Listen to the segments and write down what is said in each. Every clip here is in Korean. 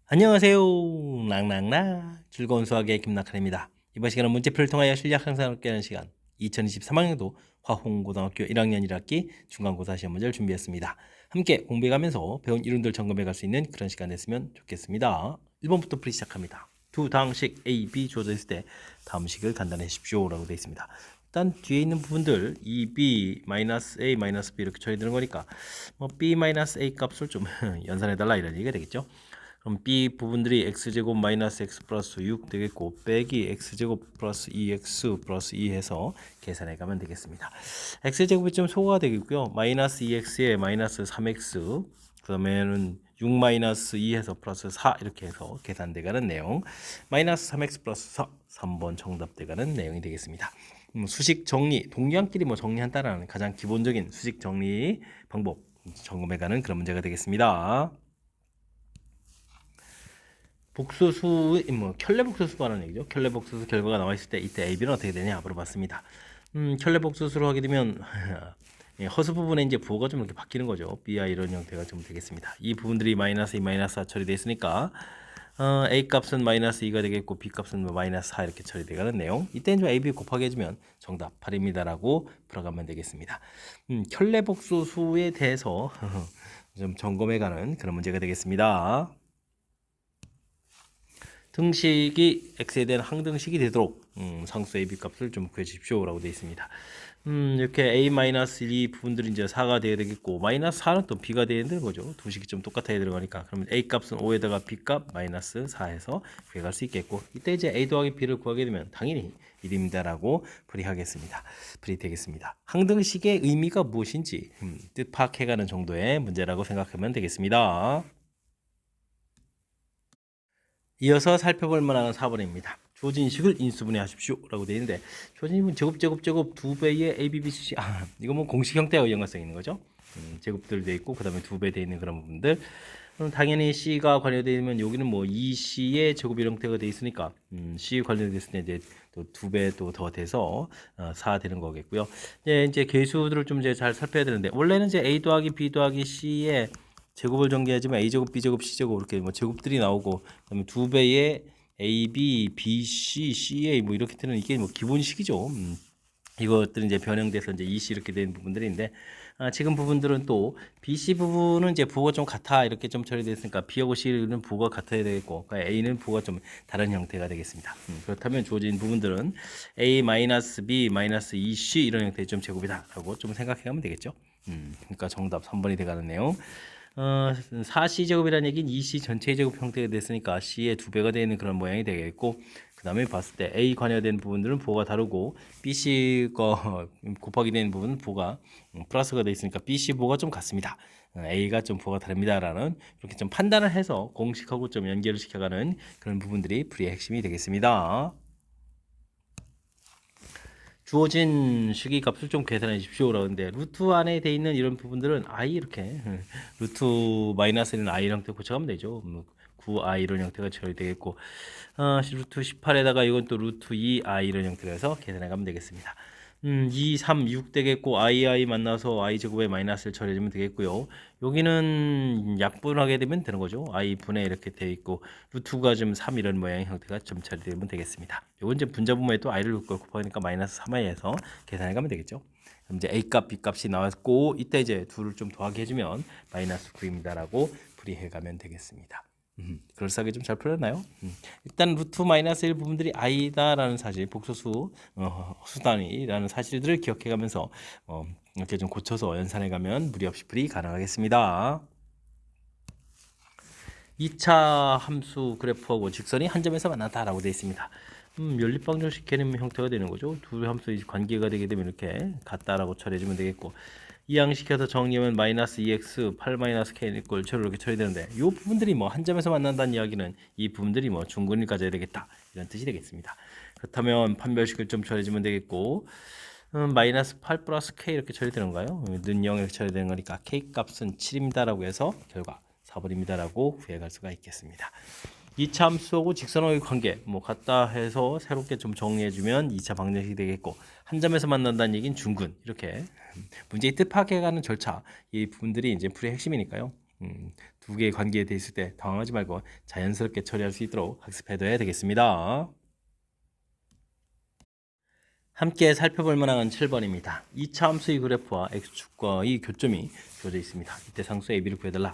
안녕하세요. 랑랑랑 즐거운 수학의 김낙한입니다. 이번 시간은 문제풀이를 통하여 실력 향상을 얻게 하는 시간 2023학년도 화홍고등학교 1학년 1학기 중간고사 시험 문제를 준비했습니다. 함께 공부해가면서 배운 이론들 점검해 갈 수 있는 그런 시간 됐으면 좋겠습니다. 1번부터 풀이 시작합니다. 두 다항식 A, B 주어져 있을 때 다음 식을 간단하십시오 라고 되어 있습니다. 일단 뒤에 있는 부분들 2B, -A, -B 이렇게 처리되는 거니까 B-A 값을 좀 연산해달라 이런 얘기가 되겠죠. 그럼 B 부분들이 x제곱 마이너스 x 플러스 6 되겠고 빼기 x제곱 플러스 2x 플러스 2 해서 계산해 가면 되겠습니다. x제곱이 좀 소거가 되겠고요. 마이너스 2x에 마이너스 3x 그 다음에는 6 마이너스 2 해서 플러스 4 이렇게 해서 계산돼 가는 내용 마이너스 3x 플러스 4 3번 정답 돼 가는 내용이 되겠습니다. 수식 정리 동량끼리 정리한다라는 가장 기본적인 수식 정리 방법 점검해 가는 그런 문제가 되겠습니다. 복소수 켤레복소수 말하는 얘기죠. 켤레복소수 결과가 나와 있을 때 이때 A, B는 어떻게 되냐 물어봤습니다. 켤레복소수로 하게 되면 예, 허수 부분에 이제 부호가 좀 이렇게 바뀌는 거죠. B와 이런 형태가 좀 되겠습니다. 이 부분들이 마이너스 2, 마이너스 4 처리되어 있으니까 A 값은 마이너스 2가 되겠고 B 값은 마이너스 4 이렇게 처리되가는 내용. 이때는 좀 A, B 곱하기 해주면 정답 8입니다라고 풀어가면 되겠습니다. 켤레복소수에 대해서 좀 점검해가는 그런 문제가 되겠습니다. 등식이 x에 대한 항등식이 되도록 상수 a, b 값을 좀 구해주십시오 라고 되어 있습니다. 이렇게 a-2 부분들이 이제 4가 되어야 되겠고 마이너스 4는 또 b가 되어야 되는 거죠. 두 식이 좀 똑같아야 들어가니까 그러면 a 값은 5에다가 b 값 마이너스 4 해서 구해갈 수 있겠고 이때 이제 a 더하기 b를 구하게 되면 당연히 1입니다 라고 풀이하겠습니다. 풀이 되겠습니다. 항등식의 의미가 무엇인지 뜻 파악해가는 정도의 문제라고 생각하면 되겠습니다. 이어서 살펴볼 만한 4번입니다. 주어진 식을 인수분해하십시오 라고 되어 있는데 주어진 제곱 2배의 a, b, b, c 이거 공식 형태와 연관성 있는 거죠. 제곱들 되어 있고 그 다음에 2배 되어 있는 그런 부분들 당연히 c가 관여되어 있으면 여기는 2c의 제곱 형태가 되어 있으니까 c 관련됐을 때 이제 또 2배 또 더 돼서 4 되는 거겠고요. 이제 계수들을 좀 이제 잘 살펴야 되는데 원래는 이제 a 더하기 b 더하기 c의 제곱을 전개하지만 a제곱, b제곱, c제곱 이렇게 제곱들이 나오고 그다음에 2배의 a, b, b, c, ca 이렇게 되는 이게 기본식이죠. 이것들은 이제 변형돼서 이제 EC 이렇게 된 부분들인데 지금 부분들은 또 BC 부분은 이제 부호가 좀 같아 이렇게 좀 처리됐으니까 B하고 C는 부호가 같아야 되겠고 그러니까 A는 부호가 좀 다른 형태가 되겠습니다. 그렇다면 주어진 부분들은 A-B-EC 이런 형태의 좀 제곱이다라고 좀 생각해가면 되겠죠. 그러니까 정답 3번이 돼가는 내용. 4C제곱이라는 얘기는 2C 전체 제곱 형태가 됐으니까 C의 2배가 되는 그런 모양이 되겠고 그 다음에 봤을 때 A 관여된 부분들은 부호가 다르고 BC 거 곱하기 되는 부분은 부호가 플러스가 되어 있으니까 BC 부호가 좀 같습니다. A가 좀 부호가 다릅니다라는 이렇게 좀 판단을 해서 공식하고 좀 연결을 시켜가는 그런 부분들이 풀이의 핵심이 되겠습니다. 주어진 식의 값을 좀 계산해 주십시오 라는데 루트 안에 돼 있는 이런 부분들은 i 이렇게 루트 마이너스는 i 형태 고쳐가면 되죠. 9i 이런 형태가 처리되겠고 루트 18에다가 이건 또 루트 2i 이런 형태로 해서 계산해 가면 되겠습니다. 2, 3, 6 되겠고 i 만나서 i 제곱에 마이너스를 처리해주면 되겠고요. 여기는 약분하게 되면 되는 거죠. i 분의 이렇게 되어 있고 루트가 좀 3 이런 모양의 형태가 좀 처리되면 되겠습니다. 이건 이제 분자분모에 또 i를 곱하니까 마이너스 3i에서 계산해 가면 되겠죠. 그럼 이제 a 값, b 값이 나왔고 이때 이제 둘을 좀 더하게 해주면 마이너스 9입니다라고 풀이해 가면 되겠습니다. 그럴싸하게 좀 잘 풀렸나요? 일단 루트 마이너스 1 부분들이 i다라는 사실, 복소수 수단이라는 사실들을 기억해가면서 이렇게 좀 고쳐서 연산해가면 무리 없이 풀이 가능하겠습니다. 2차 함수 그래프하고 직선이 한 점에서 만났다라고 되어 있습니다. 연립방정식 개념 형태가 되는 거죠. 두 함수의 관계가 되게 되면 이렇게 같다라고 처리해주면 되겠고 이항시켜서 정리하면 마이너스 2x 8 마이너스 k 이꼴 0 이렇게 처리되는데 이 부분들이 한 점에서 만난다는 이야기는 이 부분들이 중근을 가져야 되겠다 이런 뜻이 되겠습니다. 그렇다면 판별식을 좀 처리해주면 되겠고 마이너스 8 플러스 k 이렇게 처리되는가요? 는 0 이렇게 처리되는 거니까 k 값은 7입니다라고 해서 결과 4번입니다라고 구해갈 수가 있겠습니다. 2차 함수하고 직선하고의 관계 같다 해서 새롭게 좀 정리해주면 2차 방정식이 되겠고 한 점에서 만난다는 얘기는 중근 이렇게 문제의 뜻 파악해가는 절차 이 부분들이 이제 풀이의 핵심이니까요. 두 개의 관계에 돼 있을 때 당황하지 말고 자연스럽게 처리할 수 있도록 학습해둬야 되겠습니다. 함께 살펴볼 만한 7번입니다. 2차 함수의 그래프와 x축과의 교점이 주어져 있습니다. 이때 상수 AB를 구해달라.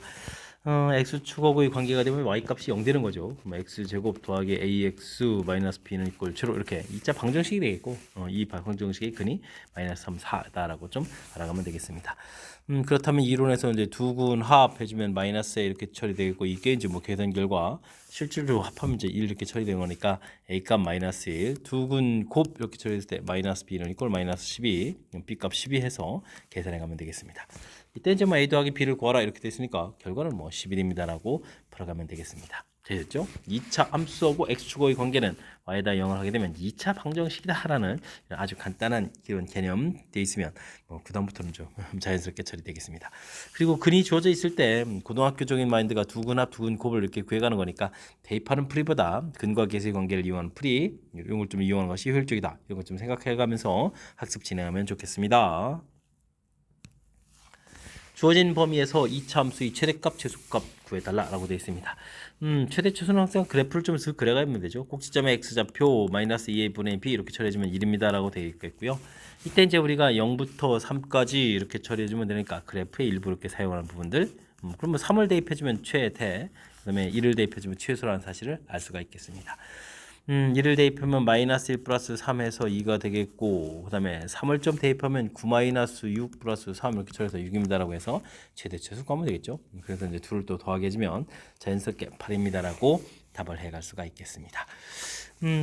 x축하고의 관계가 되면 y값이 0 되는 거죠. 그럼 x제곱 더하기 ax 마이너스 b는 이꼴 0 이렇게 2차 방정식이 되겠고 이 방정식의 근이 마이너스 3, 4다라고 좀 알아가면 되겠습니다. 그렇다면 이론에서 이제 두군 합해주면 마이너스에 이렇게 처리되겠고 이게 이제 뭐 계산 결과 실질적으로 합하면 이제 1 이렇게 처리되는 거니까 a값 마이너스 1, 두군 곱 이렇게 처리했을 때 마이너스 b는 이꼴 마이너스 12, b값 12 해서 계산해 가면 되겠습니다. 이때 이제 뭐 a 더하기 b를 구하라 이렇게 됐으니까 결과는 뭐 11입니다라고 풀어가면 되겠습니다. 되셨죠? 2차 함수하고 x축의 관계는 y에다 0을 하게 되면 2차 방정식이다라는 아주 간단한 이런 개념 돼 있으면 그 다음부터는 좀 자연스럽게 처리되겠습니다. 그리고 근이 주어져 있을 때 고등학교적인 마인드가 두근합, 두근곱을 이렇게 구해가는 거니까 대입하는 풀이보다 근과 계수의 관계를 이용하는 풀이 이런 걸 좀 이용하는 것이 효율적이다. 이런 걸 좀 생각해가면서 학습 진행하면 좋겠습니다. 주어진 범위에서 2차 함수의 최대값, 최소값 구해달라라고 되어 있습니다. 최대 최소는 항상 그래프를 좀 그려가면 되죠. 꼭지점의 x좌표 마이너스 2분의 b 이렇게 처리해주면 1입니다라고 되어 있겠고요. 이때 이제 우리가 0부터 3까지 이렇게 처리해주면 되니까 그래프의 일부 이렇게 사용하는 부분들. 그러면 3을 대입해주면 최대, 그다음에 1을 대입해주면 최소라는 사실을 알 수가 있겠습니다. 1을 대입하면 마이너스 1 플러스 3에서 2가 되겠고 그 다음에 3을 좀 대입하면 9 마이너스 6 플러스 3 이렇게 처리해서 6입니다라고 해서 최대 최소 구하면 되겠죠. 그래서 이제 둘을 또 더하게 해주면 자연스럽게 8입니다라고 답을 해갈 수가 있겠습니다.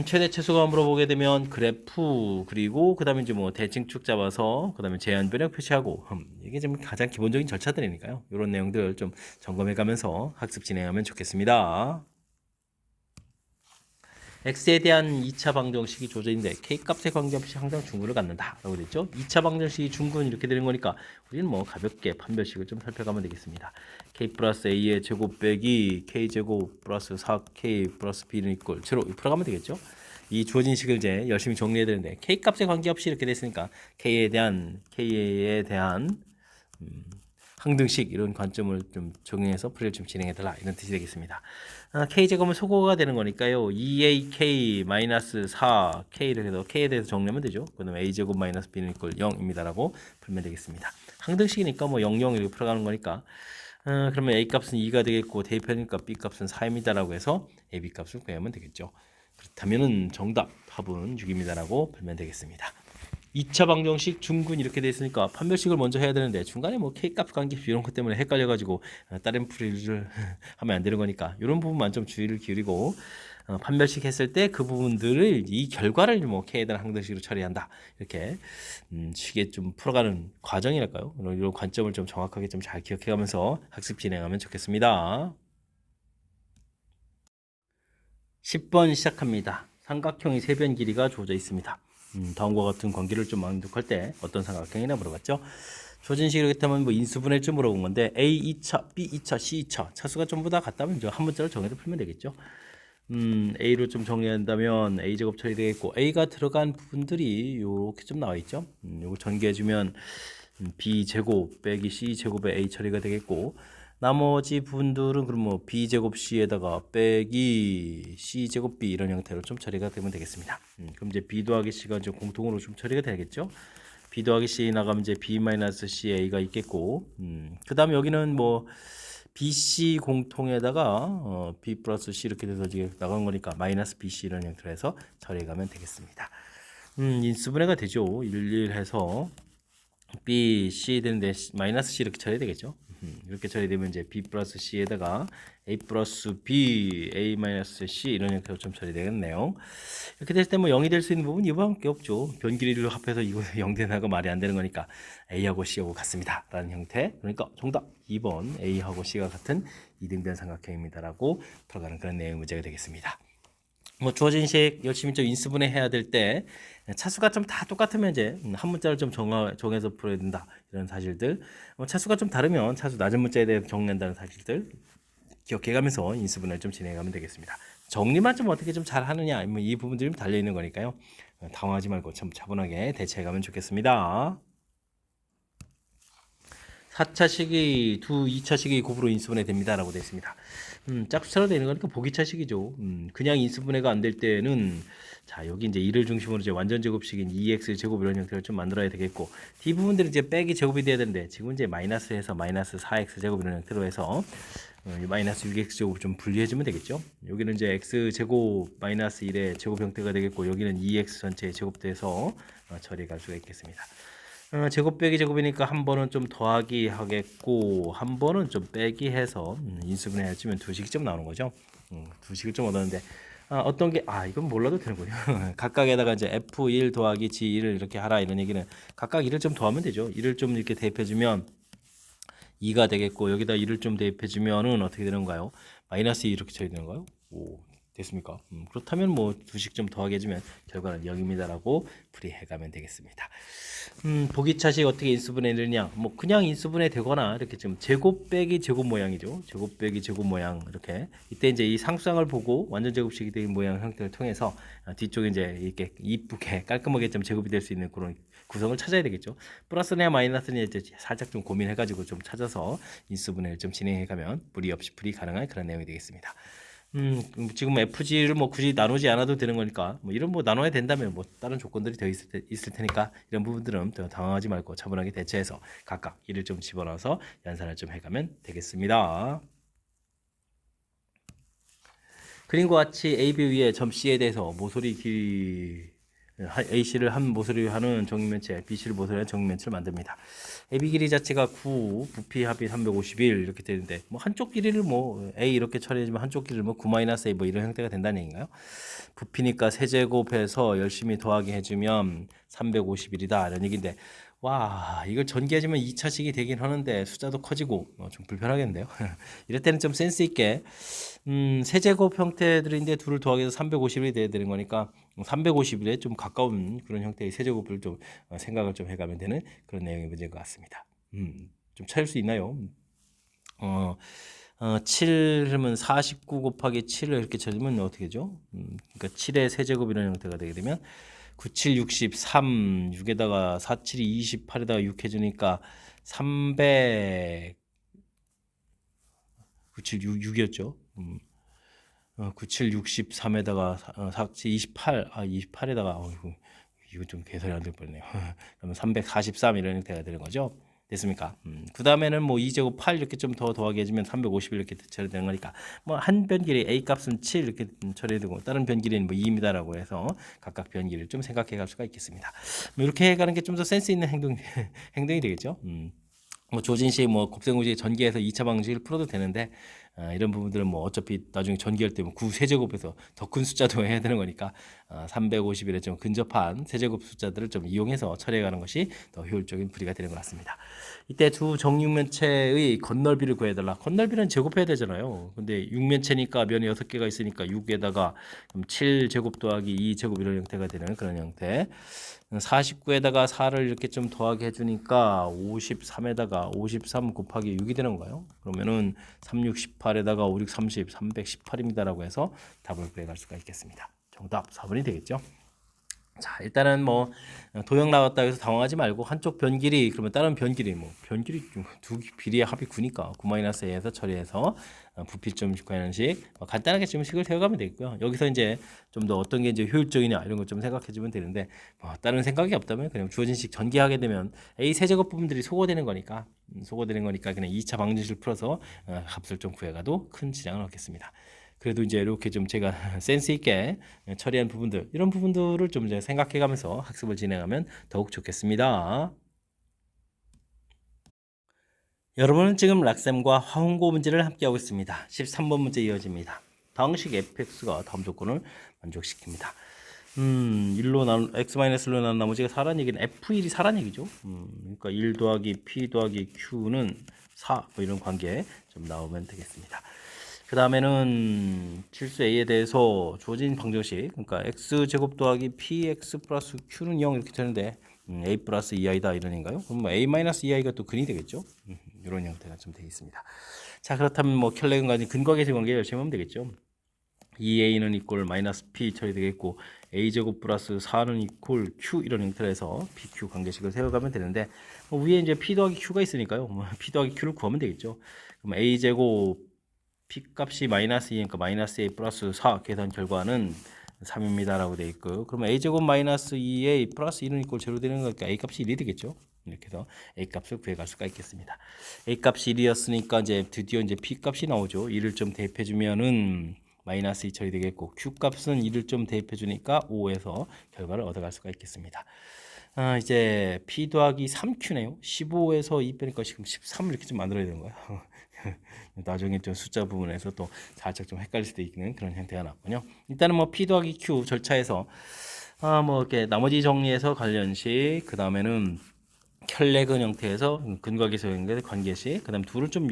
최대 최소가 물어보게 되면 그래프 그리고 그 다음에 이제 뭐 대칭축 잡아서 그 다음에 제한 변형 표시하고 이게 좀 가장 기본적인 절차들이니까요. 이런 내용들 좀 점검해가면서 학습 진행하면 좋겠습니다. x에 대한 2차 방정식이 주어져 있는데 k값의 관계없이 항상 중근을 갖는다라고 됐죠. 2차 방정식이 중근 이렇게 되는 거니까 우리는 뭐 가볍게 판별식을 좀 살펴가면 되겠습니다. k 플러스 a의 제곱 빼기 k제곱 플러스 4k 플러스 b는 이꼴 0 풀어가면 되겠죠. 이 주어진 식을 이제 열심히 정리해야 되는데 k값의 관계없이 이렇게 됐으니까 k에 대한 항등식 이런 관점을 좀 적용해서 풀이를 좀 진행해달라 이런 뜻이 되겠습니다. k제곱은 소거가 되는 거니까요. 2ak-4k를 해서 k에 대해서 정리하면 되죠. 그 다음에 a제곱 마이너스 b는 이꼴 0입니다라고 풀면 되겠습니다. 항등식이니까 뭐 0, 0 이렇게 풀어가는 거니까 그러면 a값은 2가 되겠고 대입하니까 b값은 4입니다라고 해서 ab값을 구하면 되겠죠. 그렇다면 정답 합은 6입니다라고 풀면 되겠습니다. 2차 방정식 중근 이렇게 돼 있으니까 판별식을 먼저 해야 되는데 중간에 뭐 k값 관계식 이런 것 때문에 헷갈려가지고 다른 풀이를 하면 안 되는 거니까 이런 부분만 좀 주의를 기울이고 판별식 했을 때 그 부분들을 이 결과를 뭐 k에 대한 항등식으로 처리한다 이렇게 쉽게 좀 풀어가는 과정이랄까요? 이런 관점을 좀 정확하게 좀 잘 기억해가면서 학습 진행하면 좋겠습니다. 10번 시작합니다. 삼각형의 세변 길이가 주어져 있습니다. 다음과 같은 관계를 좀 만족할 때 어떤 삼각형이나 물어봤죠. 주어진 식으로 했다면 뭐 인수분해를 좀 물어본 건데 A 2차, B 2차, C 2차 차수가 전부 다 같다면 한 문자로 정해서 풀면 되겠죠. A로 좀 정리한다면 A 제곱 처리되겠고 A가 들어간 부분들이 이렇게 좀 나와 있죠. 요거 전개해주면 B 제곱 빼기 C 제곱의 A 처리가 되겠고 나머지 부분들은 그럼 뭐 b 제곱 c에다가 빼기 c 제곱 b 이런 형태로 좀 처리가 되면 되겠습니다. 그럼 이제 b 더하기 c가 이제 공통으로 좀 처리가 되겠죠. b 더하기 c 나가면 이제 b 마이너스 c a가 있겠고, 그 다음에 여기는 뭐 bc 공통에다가 b 플러스 c 이렇게 돼서 이제 나간 거니까 마이너스 bc 이런 형태로 해서 처리해 가면 되겠습니다. 인수분해가 되죠. 1, 1 해서 b, c 되는데 마이너스 c 이렇게 처리해야 되겠죠. 이렇게 처리되면 이제 b 플러스 c에다가 a 플러스 b, a 마이너스 c 이런 형태로 좀 처리되겠네요. 이렇게 됐을 때 뭐 0이 될 수 있는 부분 이거밖에 없죠. 변 길이를 합해서 이거 0 되나가 말이 안 되는 거니까 a하고 c하고 같습니다 라는 형태. 그러니까 정답 2번 a하고 c가 같은 이등변 삼각형입니다라고 풀어가는 그런 내용의 문제가 되겠습니다. 뭐 주어진 식 열심히 좀 인수분해 해야 될 때 차수가 좀 다 똑같으면 이제 한 문자를 좀 정해서 풀어야 된다 이런 사실들, 차수가 좀 다르면 차수 낮은 문자에 대해 정리한다는 사실들 기억해가면서 인수분해를 좀 진행하면 되겠습니다. 정리만 좀 어떻게 좀 잘하느냐 뭐 이 부분들이 달려 있는 거니까요. 당황하지 말고 참 차분하게 대처해가면 좋겠습니다. 4차식이 2차식이 곱으로 인수분해 됩니다라고 되어 있습니다. 짝수차로 되는 거니까 보기차식이죠. 그냥 인수분해가 안 될 때는 자 여기 이제 1을 중심으로 이제 완전 제곱식인 2x 제곱 이런 형태를 좀 만들어야 되겠고 D 부분들은 이제 빼기 제곱이 돼야 되는데 지금 이제 마이너스해서 마이너스 4x 제곱 이런 형태로 해서 마이너스 6x 제곱을 좀 분리해주면 되겠죠. 여기는 이제 x 제곱 마이너스 1의 제곱 형태가 되겠고 여기는 2x 전체의 제곱돼서 처리할 수가 있겠습니다. 제곱 빼기 제곱이니까 한 번은 좀 더하기 하겠고 한 번은 좀 빼기 해서 인수분해 해주면 두 식이 좀 나오는 거죠. 두 식을 좀 얻었는데 어떤 게 이건 몰라도 되는군요. 각각에다가 이제 F1 더하기 G1을 이렇게 하라 이런 얘기는 각각 1을 좀 더하면 되죠. 1을 좀 이렇게 대입해주면 2가 되겠고 여기다 1을 좀 대입해주면은 어떻게 되는가요? 마이너스 2 이렇게 쳐야 되는가요? 오, 됐습니까? 그렇다면 뭐 두식 좀 더하게 해주면 결과는 0입니다라고 풀이해가면 되겠습니다. 보기차식 어떻게 인수분해 되느냐? 뭐 그냥 인수분해 되거나 이렇게 좀 제곱 빼기 제곱 모양이죠. 제곱 빼기 제곱 모양 이렇게 이때 이제 이 상수항을 보고 완전 제곱식이 된 모양 형태를 통해서 뒤쪽에 이제 이렇게 이쁘게 깔끔하게 좀 제곱이 될 수 있는 그런 구성을 찾아야 되겠죠. 플러스냐 마이너스냐 이제 살짝 좀 고민해가지고 좀 찾아서 인수분해를 좀 진행해가면 무리 없이 풀이 가능한 그런 내용이 되겠습니다. 지금 FG를 뭐 굳이 나누지 않아도 되는 거니까 뭐 이런 뭐 나눠야 된다면 뭐 다른 조건들이 더 있을 테니까 이런 부분들은 더 당황하지 말고 차분하게 대처해서 각각 이를 좀 집어넣어서 연산을 좀 해가면 되겠습니다. 그림과 같이 AB 위에 점 C에 대해서 모서리 길이 AC를 한 모서리로 하는 정육면체, BC를 모서리로 하는 정육면체를 만듭니다. AB 길이 자체가 9, 부피 합이 351 이렇게 되는데 뭐 한쪽 길이를 뭐 A 이렇게 처리해주면 한쪽 길이를 뭐 9-A 뭐 이런 형태가 된다는 얘기인가요? 부피니까 세제곱해서 열심히 더하기 해주면 351이다 이런 얘기인데 와 이걸 전개해주면 2차식이 되긴 하는데 숫자도 커지고 좀 불편하겠는데요. 이럴 때는 좀 센스 있게 세제곱 형태들인데 둘을 더하기 해서 351이 돼야 되는 거니까 351에 좀 가까운 그런 형태의 세제곱을 좀 생각을 좀 해가면 되는 그런 내용의 문제인 것 같습니다. 좀 찾을 수 있나요? 7은 49 곱하기 7을 이렇게 쳐주면 어떻게 되죠? 그러니까 7의 세제곱 이런 형태가 되게 되면 9, 7, 63, 6에다가 4, 7, 28에다가 6 해주니까 300, 9, 7, 6이었죠. 9, 7, 63에다가 4, 7, 28, 28에다가 이거 좀 계산이 안 될 뻔했네요. 그러면 343 이런 형태가 되는 거죠. 됐습니까? 그 다음에는 뭐 2제곱 8 이렇게 좀 더 더하게 해주면 350 이렇게 처리되는 거니까 뭐 한 변길이 A 값은 7 이렇게 처리되고 다른 변길이는 뭐 2입니다라고 해서 각각 변길을 좀 생각해 갈 수가 있겠습니다. 뭐 이렇게 해가는 게 좀 더 센스 있는 행동이 되겠죠. 뭐 조진식 뭐 곱셈공식 전개해서 2차 방식을 풀어도 되는데 이런 부분들은 뭐 어차피 나중에 전개할 때 9 세제곱에서 더 큰 숫자도 해야 되는 거니까 351에 좀 근접한 세제곱 숫자들을 좀 이용해서 처리해가는 것이 더 효율적인 풀이가 되는 것 같습니다. 이때 두 정육면체의 건널비를 구해달라. 건널비는 제곱해야 되잖아요. 근데 육면체니까 면이 6개가 있으니까 6에다가 7제곱 더하기 2제곱 이런 형태가 되는 그런 형태. 49에다가 4를 이렇게 좀 더하게 해주니까 53에다가 53 곱하기 6이 되는 거예요. 그러면은 3618에다가 56 30 318입니다라고 해서 답을 구해갈 수가 있겠습니다. 정답 4번이 되겠죠. 자 일단은 뭐 도형 나왔다 해서 당황하지 말고 한쪽 변길이 그러면 다른 변길이 뭐 변길이 두 비리의 합이 9니까 9-a에서 처리해서 부피 좀 구하는 식 간단하게 좀 식을 세워가면 되겠고요. 여기서 이제 좀 더 어떤 게 이제 효율적이냐 이런 거 좀 생각해 주면 되는데 뭐 다른 생각이 없다면 그냥 주어진 식 전개하게 되면 A 세제곱 부분들이 소거되는 거니까 그냥 2차 방정식을 풀어서 값을 좀 구해가도 큰 지장은 없겠습니다. 그래도 이제 이렇게 좀 제가 센스 있게 처리한 부분들 이런 부분들을 좀 이제 생각해가면서 학습을 진행하면 더욱 좋겠습니다. 여러분은 지금 락셈과 화홍고 문제를 함께하고 있습니다. 13번 문제 이어집니다. 다항식 fx가 다음 조건을 만족시킵니다. 1로 x-1로 나눈 나머지가 4라는 얘기는 f1이 4라는 얘기죠. 그러니까 1 더하기 p 더하기 q는 4 뭐 이런 관계 좀 나오면 되겠습니다. 그 다음에는 실수 a에 대해서 주어진 방정식 그러니까 x제곱 더하기 px 플러스 q는 0 이렇게 되는데 a 플러스 2i다 이런 인가요? 그럼 뭐 a 마이너스 2i가 또 근이 되겠죠? 이런 형태가 좀 되어 있습니다. 자 그렇다면 뭐 켈레근과 근거 계수 관계 열심히 하면 되겠죠. 2a는 이꼴 마이너스 p 처리되겠고 a제곱 플러스 4는 이꼴 q 이런 형태로 해서 pq 관계식을 세워가면 되는데 위에 이제 p 더하기 q가 있으니까요. p 더하기 q를 구하면 되겠죠. 그럼 a제곱 p 값이 마이너스 2니까 마이너스 a 플러스 4 계산 결과는 3입니다 라고 되어 있고요. 그러면 a제곱 마이너스 2a 플러스 2는 이꼴 제로 되는 거니까 a 값이 1이 되겠죠. 이렇게 해서 a 값을 구해갈 수가 있겠습니다. a 값이 1이었으니까 이제 드디어 이제 p 값이 나오죠. 1을 좀 대입해 주면은 마이너스 2 처리되겠고 q 값은 1을 좀 대입해 주니까 5에서 결과를 얻어갈 수가 있겠습니다. 이제 p 더하기 3q네요. 15에서 2 빼니까 지금 13 이렇게 좀 만들어야 되는 거예요. 나중에 좀 숫자 부분에서 또 살짝 좀 헷갈릴 수도 있는 그런 형태가 나왔군요. 일단은 뭐 p 더하기 q 절차에서 뭐 이렇게 나머지 정리해서 관련식, 그 다음에는 혈례근 형태에서 근과계수 연결 관계식, 그 다음 둘을 좀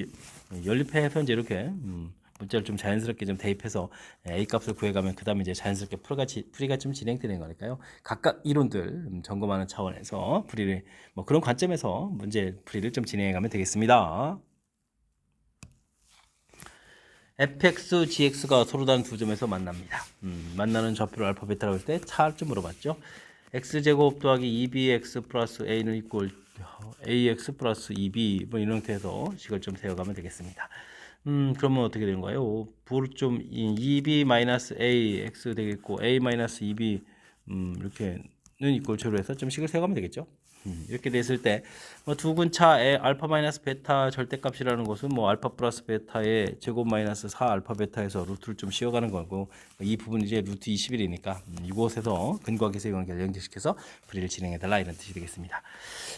연립해서 이제 이렇게 문자를 좀 자연스럽게 좀 대입해서 a 값을 구해가면 그 다음에 이제 자연스럽게 풀이가 좀 진행되는 거니까요. 각각 이론들 점검하는 차원에서 풀이를 뭐 그런 관점에서 문제 풀이를 좀 진행해가면 되겠습니다. fx, gx가 서로 다른 두 점에서 만납니다. 만나는 좌표를 알파 베타라고 할 때 차를 물어봤죠. x제곱 더하기 2bx 플러스 a는 이꼴 ax 플러스 2b 뭐 이런 형태에서 식을 좀 세워가면 되겠습니다. 그러면 어떻게 되는 거예요? 부를 좀 2b 마이너스 ax 되겠고 a 마이너스 2b 이렇게는 이꼴 제로 해서 좀 식을 세워가면 되겠죠. 이렇게 됐을 때 뭐 두 근차의 알파 마이너스 베타 절대값이라는 것은 뭐 알파 플러스 베타의 제곱 마이너스 4 알파 베타에서 루트를 좀 씌워가는 거고, 이 부분이 이제 루트 21이니까 이곳에서 근거계수 관계를 연결시켜서 풀이를 진행해달라 이런 뜻이 되겠습니다.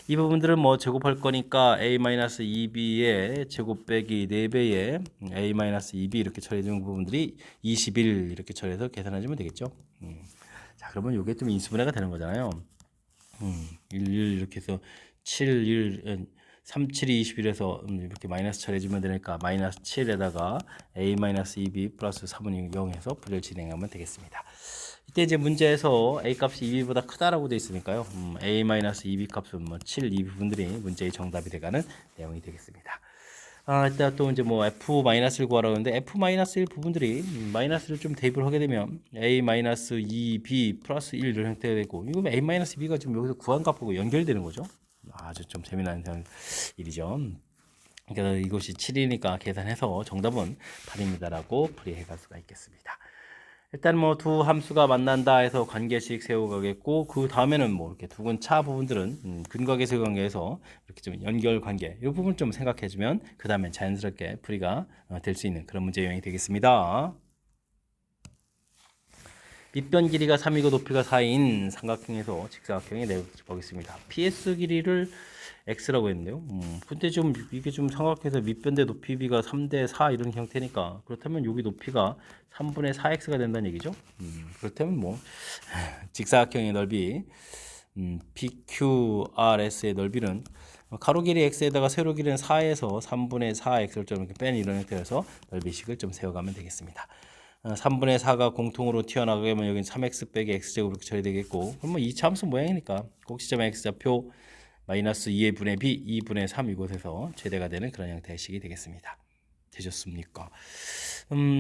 이 부분들은 뭐 제곱할 거니까 a 마이너스 2b의 제곱 빼기 4배의 a 마이너스 2b 이렇게 처리해주는 부분들이 21 이렇게 처리해서 계산해주면 되겠죠. 자, 그러면 이게 좀 인수분해가 되는 거잖아요. 1, 1 이렇게 해서 7, 1, 3, 7이 21에서 이렇게 마이너스 처리해주면 되니까 마이너스 7에다가 a 마이너스 2b 플러스 3은 0해서 풀이를 진행하면 되겠습니다. 이때 이제 문제에서 a 값이 2b보다 크다라고 되어 있으니까요. a 마이너스 2b 값은 뭐 7, 이 부분들이 문제의 정답이 돼가는 내용이 되겠습니다. 일단 또 이제 뭐 f-를 구하라고 하는데 f-1 부분들이 마이너스를 좀 대입을 하게 되면 a-2b 플러스 1 이런 형태가 되고, 이거 a-b가 지금 여기서 구한 값하고 연결되는 거죠. 아주 좀 재미난 일이죠. 그래서 이것이 7이니까 계산해서 정답은 8입니다라고 풀이해 갈 수가 있겠습니다. 일단 뭐 두 함수가 만난다 해서 관계식 세워가겠고, 그 다음에는 뭐 이렇게 두 근차 부분들은 근과계수 관계에서 이렇게 좀 연결 관계 이 부분 좀 생각해주면 그 다음엔 자연스럽게 풀이가 될 수 있는 그런 문제 유형이 되겠습니다. 밑변 길이가 3이고 높이가 4인 삼각형에서 직사각형이 내보겠습니다. PS 길이를 x라고 했는데요. 근데 좀 이게 좀 삼각형에서 밑변 대 높이 비가 3대 4 이런 형태니까, 그렇다면 여기 높이가 3분의 4x가 된다는 얘기죠. 그렇다면 뭐 직사각형의 넓이 PQRS의 넓이는 가로 길이 x에다가 세로 길이는 4에서 3분의 4x를 좀 이렇게 뺀 이런 형태에서 넓이식을 좀 세워가면 되겠습니다. 3분의 4가 공통으로 튀어나가게 하면 여기는 3x 빼기 x제곱 이렇게 처리되겠고, 그럼 뭐 2차 함수 모양이니까 꼭지점 x좌표 마이너스 2의 분의 b, 2분의 3 이곳에서 최대가 되는 그런 형태의 식이 되겠습니다. 되셨습니까?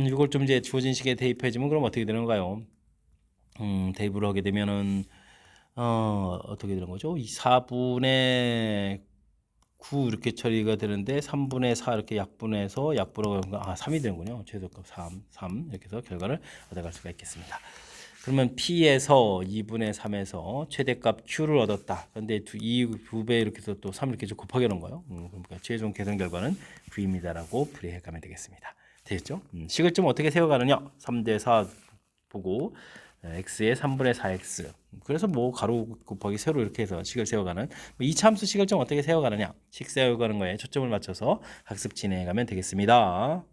이걸 좀 이제 주어진 식에 대입해주면 그럼 어떻게 되는가요? 대입을 하게 되면은 어떻게 되는 거죠? 이 4분의 9 이렇게 처리가 되는데 3분의 4 이렇게 약분해서 약분하고 3이 되는군요. 최소값 3 이렇게 해서 결과를 얻어갈 수가 있겠습니다. 그러면 P에서 2분의 3에서 최대값 Q를 얻었다. 그런데 이 2배 이렇게 해서 또 3 이렇게 좀 곱하게 놓은 거예요. 그러니까 최종 계산 결과는 9입니다라고 풀이해 가면 되겠습니다. 되겠죠? 식을 좀 어떻게 세워가느냐? 3대 4 보고 x의 3분의 4x. 그래서 뭐 가로 곱하기 세로 이렇게 해서 식을 세워가는 2차 함수 식을 좀 어떻게 세워가느냐? 식 세워가는 거에 초점을 맞춰서 학습 진행해 가면 되겠습니다.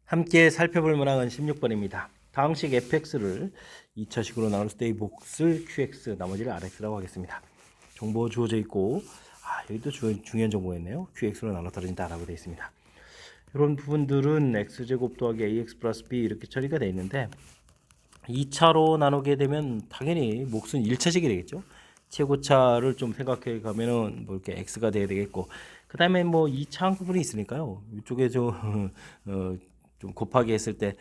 함께 살펴볼 문항은 16번입니다. 다음식 fx를 2차식으로 나눴을 때의 몫을 qx, 나머지를 rx라고 하겠습니다. 정보 주어져 있고, 여기도 중요한 정보가 있네요. qx로 나눠 떨어진다라고 되어 있습니다. 이런 부분들은 x제곱 더하기 ax 플러스 b 이렇게 처리가 되어 있는데, 2차로 나누게 되면 당연히 몫은 1차식이 되겠죠. 최고차를 좀 생각해 가면은 뭐 이렇게 x가 돼야 되겠고, 그 다음에 뭐 2차 한꺼번이 있으니까요. 이쪽에 좀 곱하기 했을 때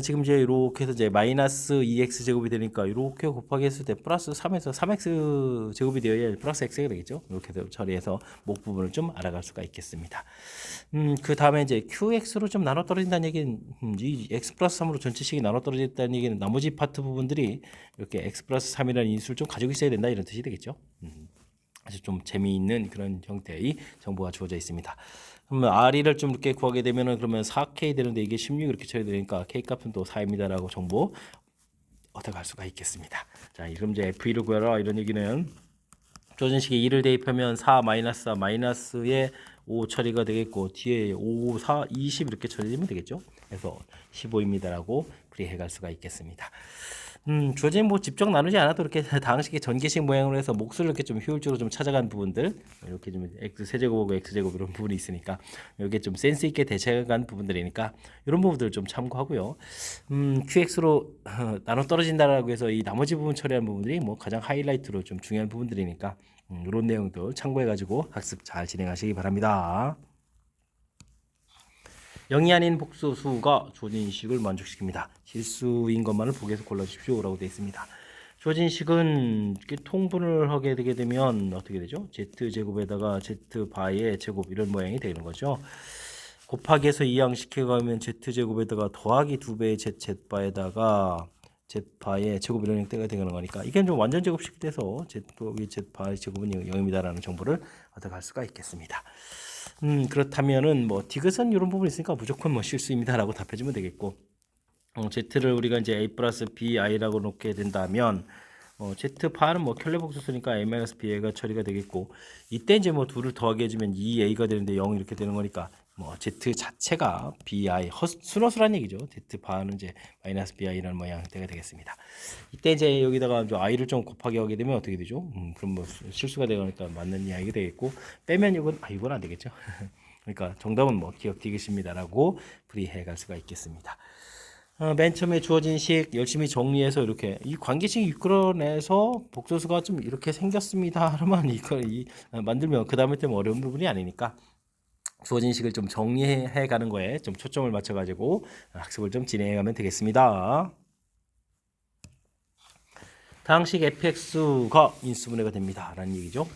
지금 이제 이렇게 해서 이제 마이너스 2x 제곱이 되니까 이렇게 곱하기 했을 때 플러스 3에서 3x 제곱이 되어야 플러스 x가 되겠죠. 이렇게 해서 처리해서 목 부분을 좀 알아갈 수가 있겠습니다. 그 다음에 이제 qx로 좀 나눠 떨어진다는 얘기는 이 x 플러스 3으로 전체식이 나눠 떨어졌다는 얘기는 나머지 파트 부분들이 이렇게 x 플러스 3이라는 인수를 좀 가지고 있어야 된다 이런 뜻이 되겠죠. 아주 좀 재미있는 그런 형태의 정보가 주어져 있습니다. 그러면 RE를 좀 이렇게 구하게 되면은 그러면 4K 되는데 이게 16 이렇게 처리되니까 K 값은 또 4입니다라고 정보 얻어갈 수가 있겠습니다. 자, 그럼 이제 F2를 구하라 이런 얘기는 조진식에 2를 대입하면 4 마이너스 4 마이너스에 5 처리가 되겠고 뒤에 5, 4, 20 이렇게 처리되면 되겠죠. 그래서 15입니다라고 풀이해 갈 수가 있겠습니다. 주어진 뭐 직접 나누지 않아도 이렇게 다항식의 전개식 모양으로 해서 몫을 이렇게 좀 효율적으로 좀 찾아간 부분들 이렇게 좀 x 세제곱하고 x 제곱 이런 부분이 있으니까 이게 좀 센스 있게 대체간 부분들이니까 이런 부분들을 좀 참고하고요. qx로 나눠 떨어진다라고 해서 이 나머지 부분 처리한 부분들이 뭐 가장 하이라이트로 좀 중요한 부분들이니까 이런 내용들 참고해 가지고 학습 잘 진행하시기 바랍니다. 0이 아닌 복소수가 주어진 식을 만족시킵니다. 실수인 것만을 보기에서 골라주십시오 라고 되어 있습니다. 주어진 식은 통분을 하게 되게 되면 어떻게 되죠? z제곱에다가 z바의 제곱 이런 모양이 되는 거죠. 곱하기해서 이항시켜가면 z제곱에다가 더하기 2배의 z바에다가 z바의 제곱 이런 형태가 되는 거니까 이게 좀 완전 제곱식 돼서 z바의 제곱은 0입니다라는 정보를 얻어갈 수가 있겠습니다. 그렇다면은 뭐 디귿은 이런 부분이 있으니까 무조건 뭐 실수입니다라고 답해주면 되겠고 z를 우리가 이제 a 플러스 bi라고 놓게 된다면 z 바는 뭐 켤레 복소수니까 a 마이너스 ba가 처리가 되겠고 이때 이제 뭐 둘을 더하게 해주면 2a가 되는데 0 이렇게 되는 거니까 뭐 z 자체가 bi 순허수란 얘기죠. z 바는 이제 마이너스 bi라는 모양 형태가 되겠습니다. 이때 이제 여기다가 i를 좀 곱하기 하게 되면 어떻게 되죠? 그럼 뭐 실수가 되니까 맞는 이야기가 되겠고 빼면 이건 안 되겠죠. 그러니까 정답은 뭐 기억 디귿입니다라고 풀이해 갈 수가 있겠습니다. 맨 처음에 주어진 식 열심히 정리해서 이렇게 이 관계식 이끌어내서 복소수가 좀 이렇게 생겼습니다. 그러면 이걸 만들면 그 다음에 때문에 어려운 부분이 아니니까 주어진 식을 좀 정리해 가는 거에 좀 초점을 맞춰 가지고 학습을 좀 진행해 가면 되겠습니다. 다항식 fx가 인수분해가 됩니다. 라는 얘기죠.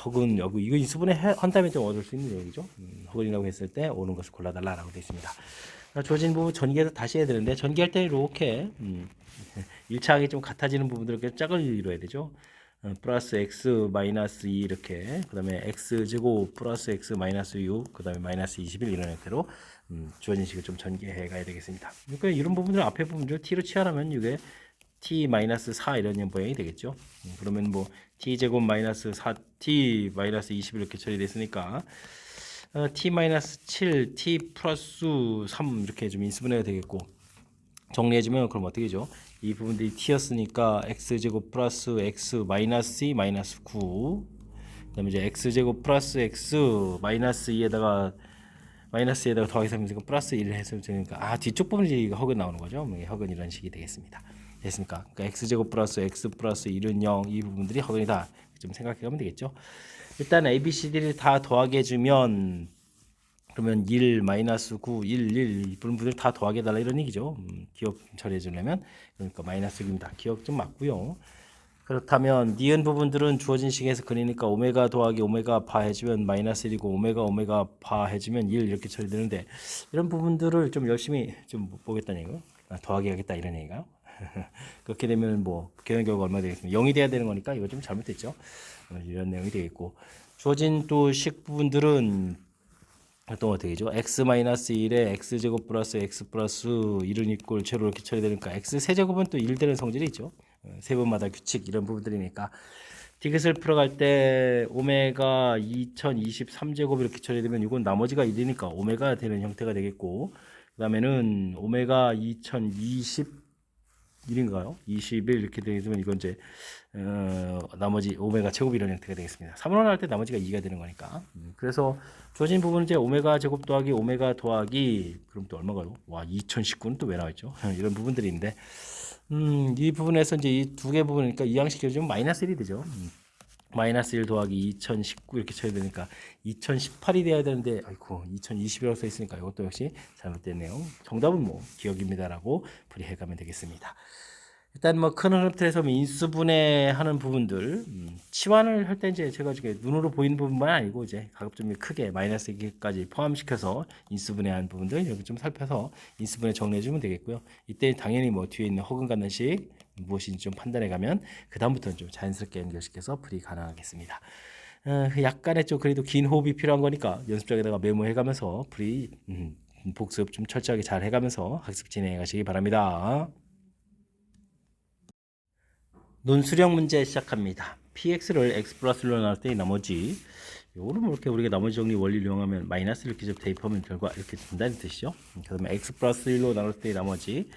혹은 여기 이거 인수분해 한다면 좀 얻을 수 있는 얘기죠. 혹은이라고 했을 때 오는 것을 골라달라라고 되어 있습니다. 주어진 부분 전개해서 다시 해야 되는데 전개할 때 이렇게 1차 항이 좀 같아지는 부분들을 이렇게 짝을 이루어야 되죠. 플러스 x 마이너스 2 이렇게 그 다음에 x 제곱 플러스 x 마이너스 6 그 다음에 마이너스 21 이런 형태로 주어진 식을 좀 전개해 가야 되겠습니다. 그러니까 이런 부분들 앞에 부분들 t로 치환하면 이게 t 마이너스 4 이런 모양이 되겠죠. 그러면 뭐 t 제곱 마이너스 4t 마이너스 20 이렇게 처리됐으니까 t 마이너스 7 t 플러스 3 이렇게 좀 인수분해가 되겠고 정리해주면 그럼 어떻게 되죠? 이 부분들이 t였으니까 x제곱 플러스 x 마이너스 2 마이너스 9 그 다음에 이제 x제곱 플러스 x 마이너스 2에다가 마이너스 2에다가 더하기 3이니까 플러스 1을 해서 되니까 뒤쪽 부분이 허근 나오는 거죠. 허근 이런 식이 되겠습니다. 됐습니까? 그러니까 x제곱 플러스 x 플러스 1은 0 이 부분들이 허근이다. 좀 생각해 가면 되겠죠. 일단 a, b, c, d를 다 더하게 해주면 그러면 1, 마이너스 9, 1, 1 이 부분들 다 더하게 해달라 이런 얘기죠. 기억 처리해 주려면 그러니까 마이너스 6입니다. 기억 좀 맞고요. 그렇다면 니은 부분들은 주어진 식에서 그리니까 오메가 더하기 오메가 바 해주면 마이너스 1이고 오메가 바 해주면 1 이렇게 처리되는데 이런 부분들을 좀 열심히 좀 보겠다는 얘기고 더하기 하겠다 이런 얘기가요. 그렇게 되면 뭐 계산 결과 얼마 되겠습니까? 0이 돼야 되는 거니까 이거 좀 잘못됐죠. 이런 내용이 되겠고 주어진 또 식 부분들은 또 어떻게 되죠? x-1에 x제곱 플러스 x 플러스 1은 이꼴 제로 이렇게 처리되니까 x 세제곱은 또 1 되는 성질이 있죠. 세 번마다 규칙 이런 부분들이니까 디귿을 풀어갈 때 오메가 2023제곱 이렇게 처리되면 이건 나머지가 1이니까 오메가 되는 형태가 되겠고 그 다음에는 오메가 2021인가요? 21 이렇게 되면 이건 이제 나머지 오메가 제곱 이런 형태가 되겠습니다. 3을 할 때 나머지가 2가 되는 거니까. 그래서 주어진 부분은 이제 오메가 제곱 더하기 오메가 더하기 그럼 또 얼마가요? 와 2019는 또 왜 나와있죠? 이런 부분들인데 이 부분에서 이제 이 두 개 부분이니까 이항시켜주면 마이너스 1이 되죠. 마이너스 1 더하기 2019 이렇게 쳐야 되니까 2018이 돼야 되는데 아이고 2020이라고 써 있으니까 이것도 역시 잘못됐네요. 정답은 뭐 기억입니다라고 풀이해가면 되겠습니다. 일단 뭐 큰 흐름 틀에서 인수분해하는 부분들 치환을 할 때 이제 제가 지금 눈으로 보이는 부분만 아니고 이제 가급적 크게 마이너스 2까지 포함시켜서 인수분해한 부분들 여기 좀 살펴서 인수분해 정리해주면 되겠고요. 이때 당연히 뭐 뒤에 있는 허근 간단식 무엇인지 좀 판단해가면 그 다음부터는 좀 자연스럽게 연결시켜서 풀이 가능하겠습니다. 약간의 좀 그래도 긴 호흡이 필요한 거니까 연습장에다가 메모해가면서 풀이 복습 좀 철저하게 잘 해가면서 학습 진행해 가시기 바랍니다. 논술형 문제 시작합니다. px를 x 플러스로 나눌 때 나머지 요거는 뭐 이렇게 우리가 나머지 정리 원리를 이용하면 마이너스를 이렇게 대입하면 결과 이렇게 된다는 뜻이죠. 그 다음에 x 플러스 1로 나눌 때 나머지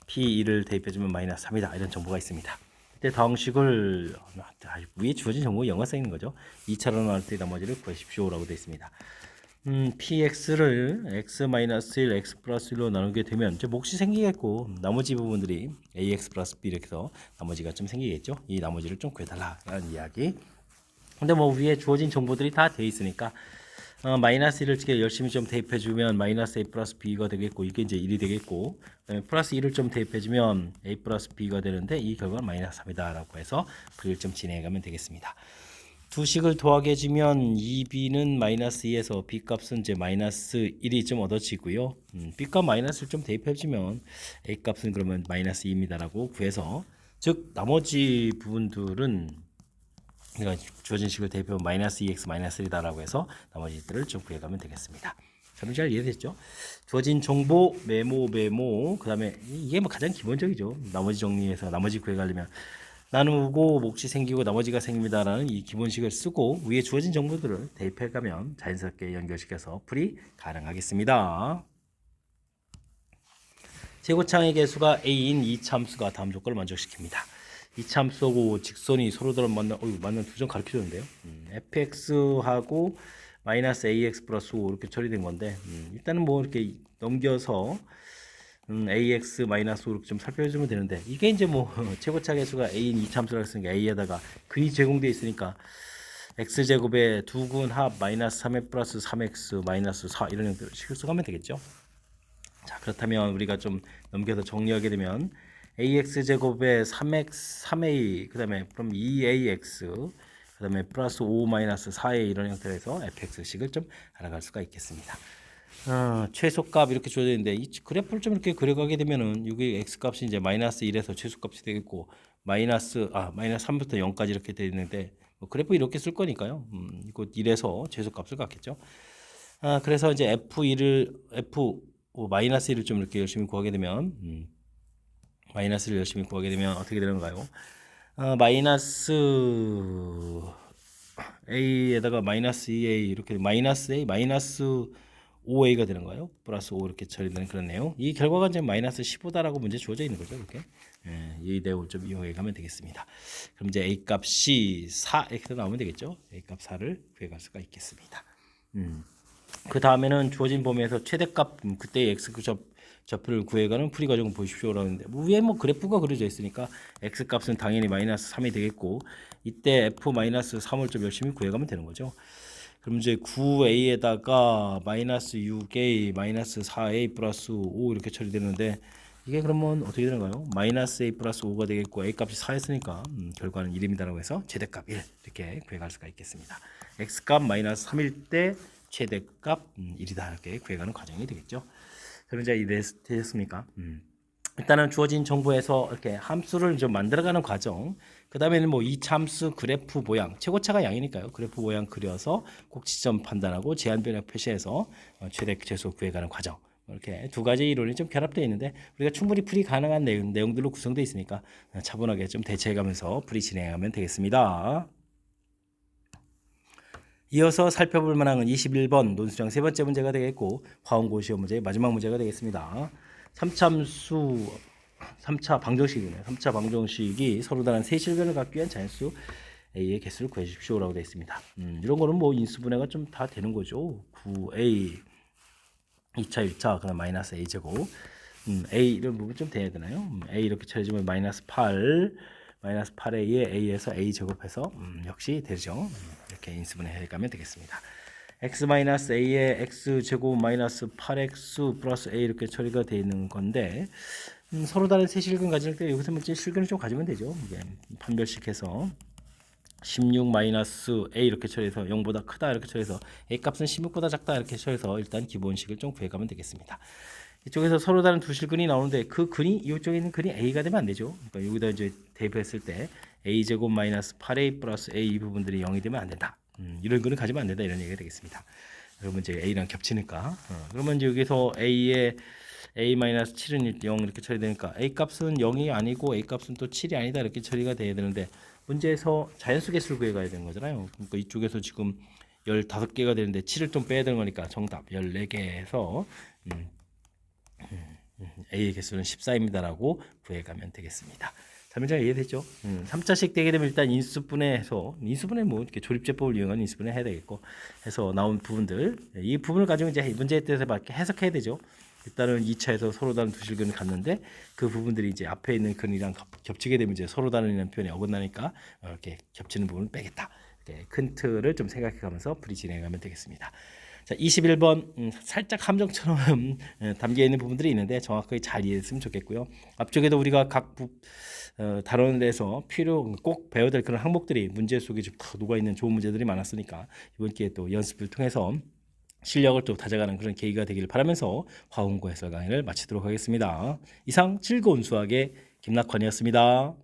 p2를 대입해주면 마이너스 3이다 이런 정보가 있습니다. 이때 다음식을 위에 주어진 정보가 영어가 쓰이는 거죠. 2차로 나눌 때 나머지를 구하십시오라고 되어 있습니다. px를 x-1, x 플러스 1로 나누게 되면 이제 몫이 생기겠고 나머지 부분들이 ax 플러스 b 이렇게 해서 나머지가 좀 생기겠죠. 이 나머지를 좀 구해달라라는 이야기. 근데 뭐 위에 주어진 정보들이 다 돼 있으니까 마이너스 1을 이렇게 열심히 좀 대입해주면 마이너스 a 플러스 b가 되겠고 이게 이제 1이 되겠고 플러스 1을 좀 대입해주면 a 플러스 b가 되는데 이 결과는 마이너스 3이다 라고 해서 풀이를 좀 진행해가면 되겠습니다. 두 식을 더하게해주면 2b는 마이너스 2에서 b 값은 이제 마이너스 1이 좀 얻어지고요. b 값 마이너스를 좀 대입해주면 a 값은 그러면 마이너스 2입니다라고 구해서 즉 나머지 부분들은 그러니까 주어진 식을 대입하면 마이너스 2x 마이너스 1이다라고 해서 나머지들을 좀 구해가면 되겠습니다. 잘 이해됐죠? 주어진 정보 메모 그 다음에 이게 뭐 가장 기본적이죠. 나머지 정리해서 나머지 구해가려면 나누고 몫이 생기고 나머지가 생깁니다라는 이 기본식을 쓰고 위에 주어진 정보들을 대입해가면 자연스럽게 연결시켜서 풀이 가능하겠습니다. 제곱창의 개수가 a인 이 참수가 다음 조건을 만족시킵니다. 이 참수하고 직선이 서로 만난 두 점 가르쳐줬는데요. fx하고 마이너스 ax 플러스 5 이렇게 처리된 건데 일단은 뭐 이렇게 넘겨서 ax 마이너스 5 이렇게 좀 살펴주면 되는데 이게 이제 뭐 최고차 개수가 a인 이 참수라고 했으니까 a에다가 근이 제공되어 있으니까 x제곱의 두근 합 마이너스 3x 플러스 3x 마이너스 4 이런 형태로 식을 써가면 되겠죠. 자 그렇다면 우리가 좀 넘겨서 정리하게 되면 ax제곱에 3x 3a 그 다음에 그럼 2ax 그 다음에 플러스 5 마이너스 4a 이런 형태로 해서 fx식을 좀 알아갈 수가 있겠습니다. 최소값 이렇게 줘야 되는데 이 그래프를 좀 이렇게 그려가게 되면은 여기 x값이 이제 마이너스 1에서 최소값이 되겠고 마이너스 3부터 0까지 이렇게 되어 있는데 뭐 그래프 이렇게 쓸 거니까요. 이거 1에서 최소값을 갖겠죠. 그래서 이제 마이너스 1을 좀 이렇게 열심히 구하게 되면 마이너스를 열심히 구하게 되면 어떻게 되는가요? 마이너스 a에다가 마이너스 2a 이렇게 마이너스 a 마이너스 5a가 되는 거예요. 플러스 5 이렇게 처리되는 그런 내용. 이 결과가 이제 마이너스 15다라고 문제 주어져 있는 거죠. 이렇게 이 내용을 좀 이용해 가면 되겠습니다. 그럼 이제 a 값이 4 이렇게 나오면 되겠죠. a 값 4를 구해갈 수가 있겠습니다. 그 다음에는 주어진 범위에서 최대값 그때 x 좌표를 구해가는 풀이 과정을 보십시오라고 하는데 위에 뭐 그래프가 그려져 있으니까 x 값은 당연히 마이너스 3이 되겠고 이때 f 마이너스 3을 좀 열심히 구해가면 되는 거죠. 그럼 이제 9a에다가 마이너스 6a 마이너스 4a 플러스 5 이렇게 처리되는데 이게 그러면 어떻게 되는가요? 마이너스 a 플러스 5가 되겠고 a 값이 4였으니까 결과는 1입니다라고 해서 최대값 1 이렇게 구해갈 수가 있겠습니다. x 값 마이너스 3일 때 최대값 1이다 이렇게 구해가는 과정이 되겠죠. 그럼 이제 이해되셨습니까? 일단은 주어진 정보에서 이렇게 함수를 좀 만들어가는 과정. 그 다음에는 뭐 이 참수 그래프 모양, 최고차가 양이니까요. 그래프 모양 그려서 꼭지점 판단하고 제한 변형 표시해서 최대 최소 구해가는 과정. 이렇게 두 가지 이론이 좀 결합되어 있는데 우리가 충분히 풀이 가능한 내용들로 구성되어 있으니까 차분하게 좀 대처해가면서 풀이 진행하면 되겠습니다. 이어서 살펴볼 만한 건 21번 논술형 세 번째 문제가 되겠고 화원고 시험 문제의 마지막 문제가 되겠습니다. 3차 방정식이네요. 3차 방정식이 서로 다른 세 실변을 갖기 위한 자연수 A의 개수를 구해 주십시오라고 되어 있습니다. 이런 거는 뭐 인수분해가 좀 다 되는 거죠. 9A 2차 1차 그다음 마이너스 A 제곱 A 이런 부분 좀 돼야 되나요? A 이렇게 처리해주면 마이너스 8 마이너스 8a에 a에서 a 제곱해서 역시 되죠. 이렇게 인수분해 해가면 되겠습니다. x-a에 x제곱 마이너스 8x 플러스 a 이렇게 처리가 되어 있는 건데 서로 다른 세 실근 가질 때 여기서 문제 실근을 좀 가지면 되죠. 이게 판별식해서 16 마이너스 a 이렇게 처리해서 0보다 크다 이렇게 처리해서 a 값은 16보다 작다 이렇게 처리해서 일단 기본식을 좀 구해가면 되겠습니다. 이쪽에서 서로 다른 두 실근이 나오는데 그 근이 이쪽에 있는 근이 a가 되면 안 되죠. 그러니까 여기다 이제 대입했을 때 a 제곱 마이너스 8a 플러스 a 이 부분들이 0이 되면 안 된다. 이런 근을 가지면 안 된다 이런 얘기가 되겠습니다. 그러면 이제 a랑 겹치니까 그러면 이제 여기서 a의 a-7은 0 이렇게 처리되니까 a 값은 0이 아니고 a 값은 또 7이 아니다 이렇게 처리가 돼야 되는데 문제에서 자연수 개수를 구해가야 되는 거잖아요. 그러니까 이쪽에서 지금 15개가 되는데 7을 좀 빼야 되는 거니까 정답 14개에서 a의 개수는 14입니다라고 구해가면 되겠습니다. 자, 문제가 이해됐죠? 3차식 되게 되면 일단 인수분해해서 인수분해 뭐 이렇게 조립제법을 이용한 인수분해 해야 되겠고 해서 나온 부분들 이 부분을 가지고 이제 문제에 대해서 맞게 해석해야 되죠. 일단은 2차에서 서로 다른 두 실근을 갖는데 그 부분들이 이제 앞에 있는 근이랑 겹치게 되면 이제 서로 다른이라는 표현이 어긋나니까 이렇게 겹치는 부분을 빼겠다. 이렇게 큰 틀을 좀 생각해가면서 풀이 진행하면 되겠습니다. 자, 21번 살짝 함정처럼 담겨 있는 부분들이 있는데 정확하게 잘 이해했으면 좋겠고요. 앞쪽에도 우리가 각 다루는 데서 꼭 배워야 될 그런 항목들이 문제 속에 좀 다 녹아 있는 좋은 문제들이 많았으니까 이번 기회에 또 연습을 통해서 실력을 또 다져가는 그런 계기가 되기를 바라면서 화홍고 해설 강의를 마치도록 하겠습니다. 이상 즐거운 수학의 김낙환이었습니다.